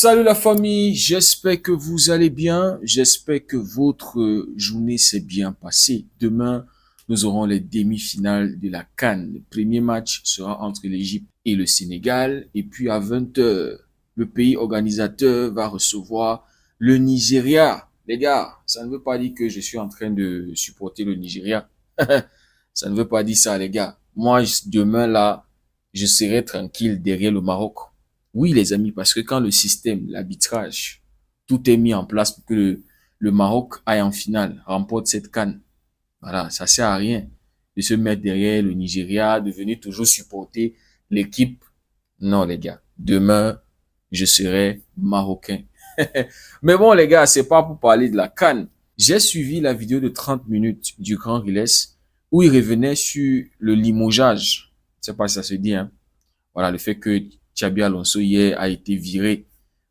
Salut la famille, j'espère que vous allez bien, j'espère que votre journée s'est bien passée. Demain, nous aurons les demi-finales de la CAN. Le premier match sera entre l'Égypte et le Sénégal. Et puis à 20 heures, le pays organisateur va recevoir le Nigeria. Les gars, ça ne veut pas dire que je suis en train de supporter le Nigeria. Ça ne veut pas dire ça, les gars. Moi, demain là, je serai tranquille derrière le Maroc. Oui, les amis, parce que quand le système, l'arbitrage, tout est mis en place pour que le Maroc aille en finale, remporte cette CAN. Voilà, ça sert à rien de se mettre derrière le Nigeria, de venir toujours supporter l'équipe. Non, les gars, demain, je serai marocain. Mais bon, les gars, c'est pas pour parler de la CAN. J'ai suivi la vidéo de 30 minutes du Grand Riles où il revenait sur le limogeage. Je sais pas si ça se dit, hein. Voilà, le fait que Xabi Alonso hier a été viré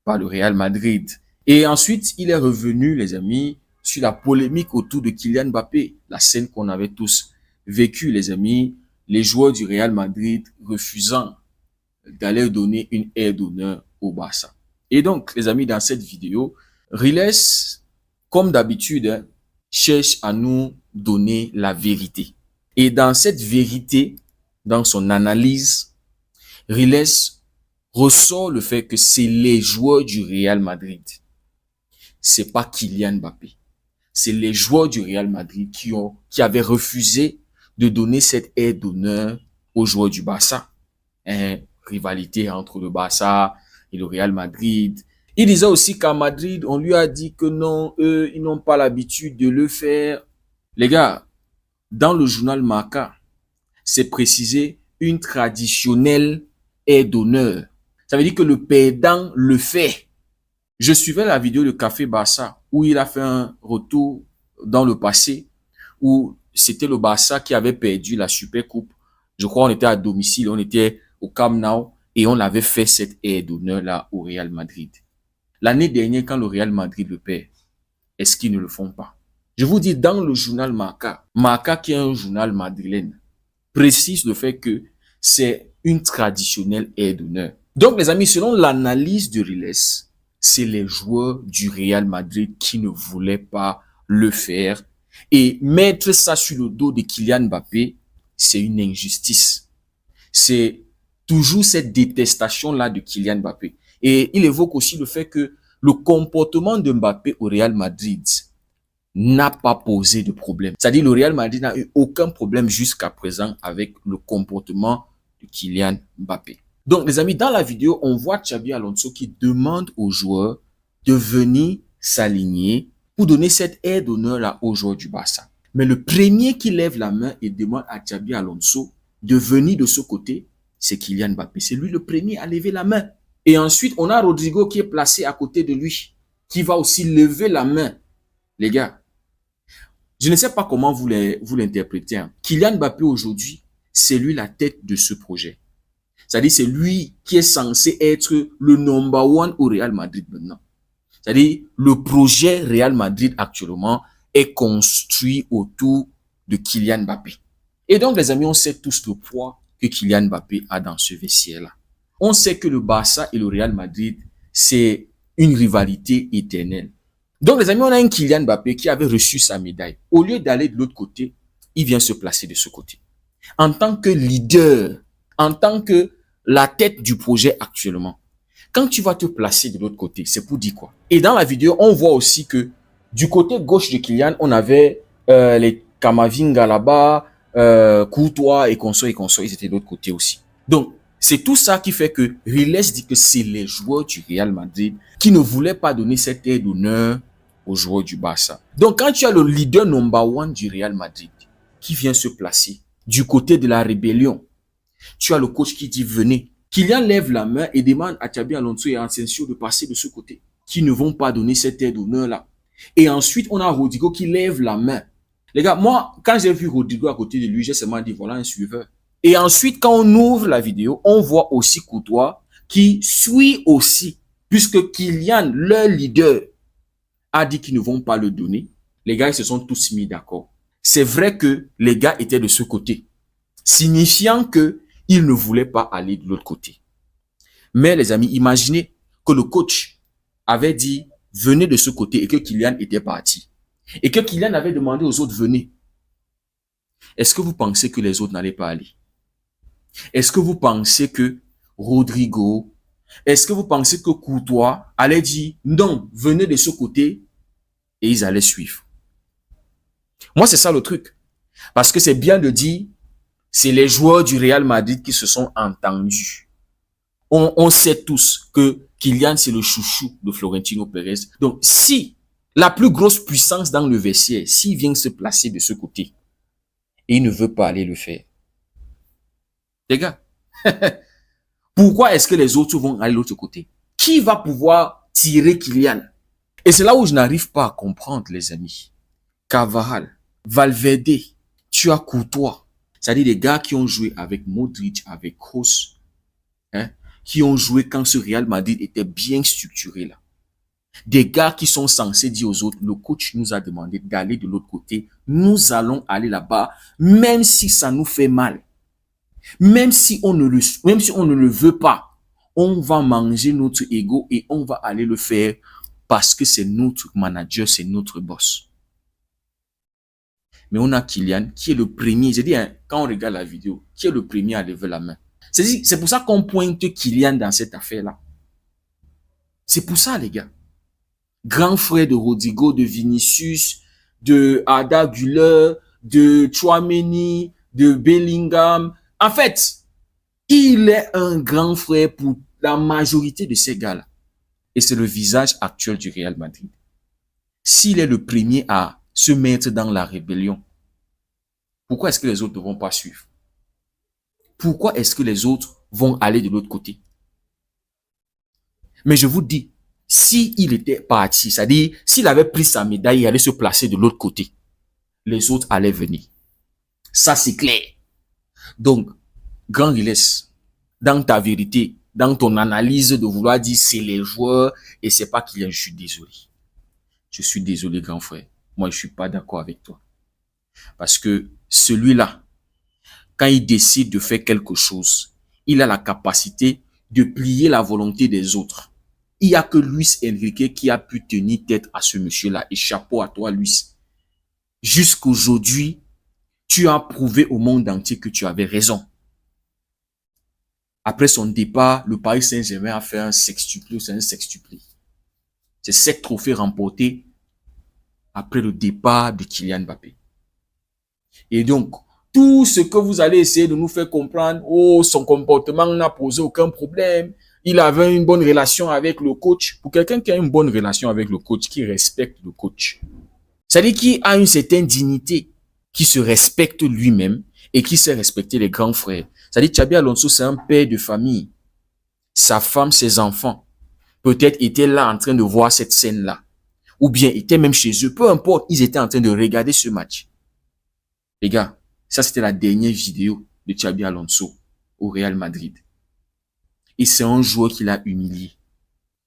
par le Real Madrid. Et ensuite, il est revenu, les amis, sur la polémique autour de Kylian Mbappé, la scène qu'on avait tous vécue, les amis, les joueurs du Real Madrid refusant d'aller donner une aire d'honneur au Barça. Et donc, les amis, dans cette vidéo, Riles, comme d'habitude, hein, cherche à nous donner la vérité. Et dans cette vérité, dans son analyse, Riles ressort le fait que c'est les joueurs du Real Madrid. C'est pas Kylian Mbappé. C'est les joueurs du Real Madrid qui avaient refusé de donner cette aide d'honneur aux joueurs du Barça. Rivalité entre le Barça et le Real Madrid. Il disait aussi qu'à Madrid, on lui a dit que non, eux, ils n'ont pas l'habitude de le faire. Les gars, dans le journal Marca, c'est précisé une traditionnelle aide d'honneur. Ça veut dire que le perdant le fait. Je suivais la vidéo de Café Barça où il a fait un retour dans le passé où c'était le Barça qui avait perdu la Super Coupe. Je crois on était à domicile, on était au Camp Nou et on avait fait cette aide d'honneur là au Real Madrid. L'année dernière, quand le Real Madrid le perd, est-ce qu'ils ne le font pas? Je vous dis, dans le journal Marca, Marca qui est un journal madrilène, précise le fait que c'est une traditionnelle aide d'honneur. Donc, les amis, selon l'analyse de Riles, c'est les joueurs du Real Madrid qui ne voulaient pas le faire. Et mettre ça sur le dos de Kylian Mbappé, c'est une injustice. C'est toujours cette détestation-là de Kylian Mbappé. Et il évoque aussi le fait que le comportement de Mbappé au Real Madrid n'a pas posé de problème. C'est-à-dire le Real Madrid n'a eu aucun problème jusqu'à présent avec le comportement de Kylian Mbappé. Donc, les amis, dans la vidéo, on voit Xabi Alonso qui demande aux joueurs de venir s'aligner pour donner cette aide d'honneur là aux joueurs du Barça. Mais le premier qui lève la main et demande à Xabi Alonso de venir de ce côté, c'est Kylian Mbappé. C'est lui le premier à lever la main. Et ensuite, on a Rodrigo qui est placé à côté de lui, qui va aussi lever la main. Les gars, je ne sais pas comment vous l'interprétez. Hein. Kylian Mbappé aujourd'hui, c'est lui la tête de ce projet. C'est-à-dire, c'est lui qui est censé être le number one au Real Madrid maintenant. C'est-à-dire, le projet Real Madrid actuellement est construit autour de Kylian Mbappé. Et donc, les amis, on sait tous le poids que Kylian Mbappé a dans ce vestiaire-là. On sait que le Barça et le Real Madrid, c'est une rivalité éternelle. Donc, les amis, on a un Kylian Mbappé qui avait reçu sa médaille. Au lieu d'aller de l'autre côté, il vient se placer de ce côté. En tant que leader, en tant que la tête du projet actuellement, quand tu vas te placer de l'autre côté, c'est pour dire quoi? Et dans la vidéo, on voit aussi que du côté gauche de Kylian, on avait les Kamavinga là-bas, Courtois et consorts, ils étaient de l'autre côté aussi. Donc, c'est tout ça qui fait que Riles dit que c'est les joueurs du Real Madrid qui ne voulaient pas donner cette aide d'honneur aux joueurs du Barça. Donc, quand tu as le leader number one du Real Madrid qui vient se placer du côté de la rébellion, tu as le coach qui dit venez. Kylian lève la main et demande à Xabi Alonso et à Asensio de passer de ce côté, qui ne vont pas donner cette aide d'honneur là. Et ensuite, on a Rodrigo qui lève la main. Les gars, moi, quand j'ai vu Rodrigo à côté de lui, j'ai seulement dit voilà un suiveur. Et ensuite, quand on ouvre la vidéo, on voit aussi Courtois qui suit aussi, puisque Kylian, leur leader, a dit qu'ils ne vont pas le donner. Les gars, ils se sont tous mis d'accord. C'est vrai que les gars étaient de ce côté, signifiant que ils ne voulaient pas aller de l'autre côté. Mais les amis, imaginez que le coach avait dit, venez de ce côté, et que Kylian était parti. Et que Kylian avait demandé aux autres, venez. Est-ce que vous pensez que les autres n'allaient pas aller? Est-ce que vous pensez que Rodrigo, est-ce que vous pensez que Courtois allait dire, non, venez de ce côté, et ils allaient suivre? Moi, c'est ça le truc. Parce que c'est bien de dire, c'est les joueurs du Real Madrid qui se sont entendus. On sait tous que Kylian, c'est le chouchou de Florentino Pérez. Donc, si la plus grosse puissance dans le vestiaire, s'il vient se placer de ce côté, et il ne veut pas aller le faire. Les gars, pourquoi est-ce que les autres vont aller de l'autre côté? Qui va pouvoir tirer Kylian? Et c'est là où je n'arrive pas à comprendre, les amis. Carvajal, Valverde, tu as Courtois. C'est-à-dire des gars qui ont joué avec Modric, avec Kroos, hein, qui ont joué quand ce Real Madrid était bien structuré là. Des gars qui sont censés dire aux autres, le coach nous a demandé d'aller de l'autre côté, nous allons aller là-bas, même si ça nous fait mal. Même si on ne le veut pas, on va manger notre ego et on va aller le faire parce que c'est notre manager, c'est notre boss. Mais on a Kylian qui est le premier, j'ai dit, hein, quand on regarde la vidéo, qui est le premier à lever la main. C'est pour ça qu'on pointe Kylian dans cette affaire-là. C'est pour ça, les gars. Grand frère de Rodrigo, de Vinicius, de Arda Güler, de Tchouaméni, de Bellingham. En fait, il est un grand frère pour la majorité de ces gars-là. Et c'est le visage actuel du Real Madrid. S'il est le premier à se mettre dans la rébellion, pourquoi est-ce que les autres ne vont pas suivre? Pourquoi est-ce que les autres vont aller de l'autre côté? Mais je vous dis, s'il était parti, c'est-à-dire s'il avait pris sa médaille et allait se placer de l'autre côté, les autres allaient venir. Ça, c'est clair. Donc, grand Riles, dans ta vérité, dans ton analyse de vouloir dire c'est les joueurs et c'est pas Kylian, je suis désolé. Je suis désolé, grand frère. Moi, je suis pas d'accord avec toi. Parce que celui-là, quand il décide de faire quelque chose, il a la capacité de plier la volonté des autres. Il n'y a que Luis Enrique qui a pu tenir tête à ce monsieur-là. Et chapeau à toi, Luis. Jusqu'aujourd'hui, tu as prouvé au monde entier que tu avais raison. Après son départ, le Paris Saint-Germain a fait un sextuplé, c'est un sextuplé. C'est 7 trophées remportés après le départ de Kylian Mbappé. Et donc, tout ce que vous allez essayer de nous faire comprendre, oh, son comportement n'a posé aucun problème, il avait une bonne relation avec le coach. Pour quelqu'un qui a une bonne relation avec le coach, qui respecte le coach, c'est-à-dire qui a une certaine dignité, qui se respecte lui-même et qui sait respecter les grands frères. C'est-à-dire Xabi Alonso, c'est un père de famille. Sa femme, ses enfants, peut-être étaient là en train de voir cette scène-là. Ou bien étaient même chez eux. Peu importe, ils étaient en train de regarder ce match. Les gars, ça c'était la dernière vidéo de Xabi Alonso au Real Madrid. Et c'est un joueur qui l'a humilié.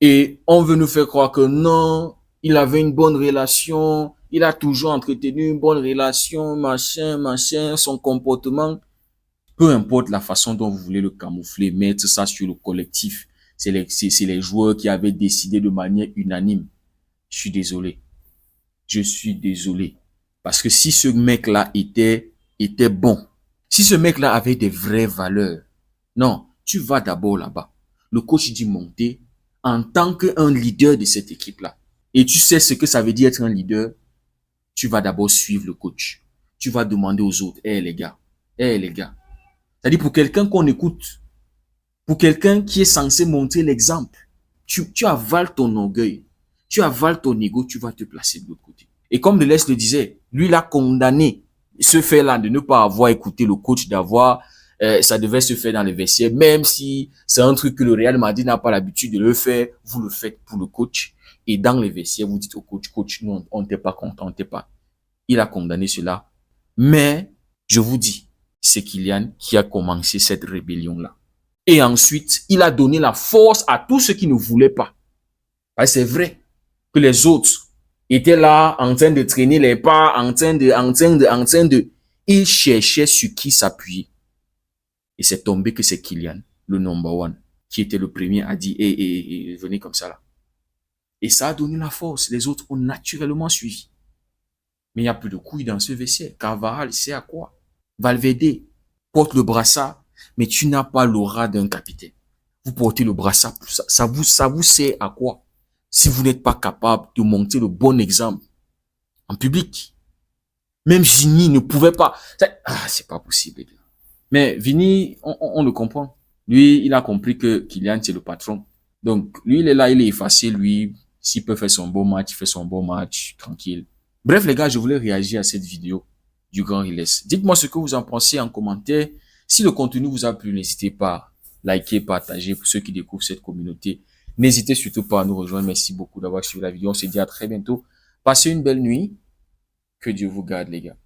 Et on veut nous faire croire que non, il avait une bonne relation, il a toujours entretenu une bonne relation, machin, son comportement. Peu importe la façon dont vous voulez le camoufler, mettre ça sur le collectif. C'est les joueurs qui avaient décidé de manière unanime. Je suis désolé. Je suis désolé. Parce que si ce mec-là était bon, si ce mec-là avait des vraies valeurs, non, tu vas d'abord là-bas. Le coach dit monter en tant qu'un leader de cette équipe-là. Et tu sais ce que ça veut dire être un leader. Tu vas d'abord suivre le coach. Tu vas demander aux autres, les gars, les gars. C'est-à-dire pour quelqu'un qu'on écoute, pour quelqu'un qui est censé montrer l'exemple, tu avales ton orgueil, tu avales ton ego, tu vas te placer de l'autre côté. Et comme Deleuze le disait, lui, il a condamné ce fait-là de ne pas avoir écouté le coach, d'avoir, ça devait se faire dans les vestiaires, même si c'est un truc que le Real Madrid n'a pas l'habitude de le faire, vous le faites pour le coach. Et dans les vestiaires, vous dites au coach, nous, on n'était pas content, on n'était pas. Il a condamné cela. Mais, je vous dis, c'est Kylian qui a commencé cette rébellion-là. Et ensuite, il a donné la force à tous ceux qui ne voulaient pas. C'est vrai que les autres étaient là en train de traîner les pas, en train de. Ils cherchaient sur qui s'appuyer. Et c'est tombé que c'est Kylian, le number one, qui était le premier à dire, venez comme ça là. Et ça a donné la force. Les autres ont naturellement suivi. Mais il n'y a plus de couilles dans ce vestiaire. Carvajal, c'est à quoi? Valverde porte le brassard, mais tu n'as pas l'aura d'un capitaine. Vous portez le brassard, ça vous sert à quoi? Si vous n'êtes pas capable de montrer le bon exemple en public. Même Vini ne pouvait pas. C'est pas possible. Mais Vini, on le comprend. Lui, il a compris que Kylian, c'est le patron. Donc, lui, il est là, il est effacé, lui. S'il peut faire son bon match, il fait son bon match, tranquille. Bref, les gars, je voulais réagir à cette vidéo du Grand Riles. Dites-moi ce que vous en pensez en commentaire. Si le contenu vous a plu, n'hésitez pas à liker, partager pour ceux qui découvrent cette communauté. N'hésitez surtout pas à nous rejoindre. Merci beaucoup d'avoir suivi la vidéo. On se dit à très bientôt. Passez une belle nuit. Que Dieu vous garde, les gars.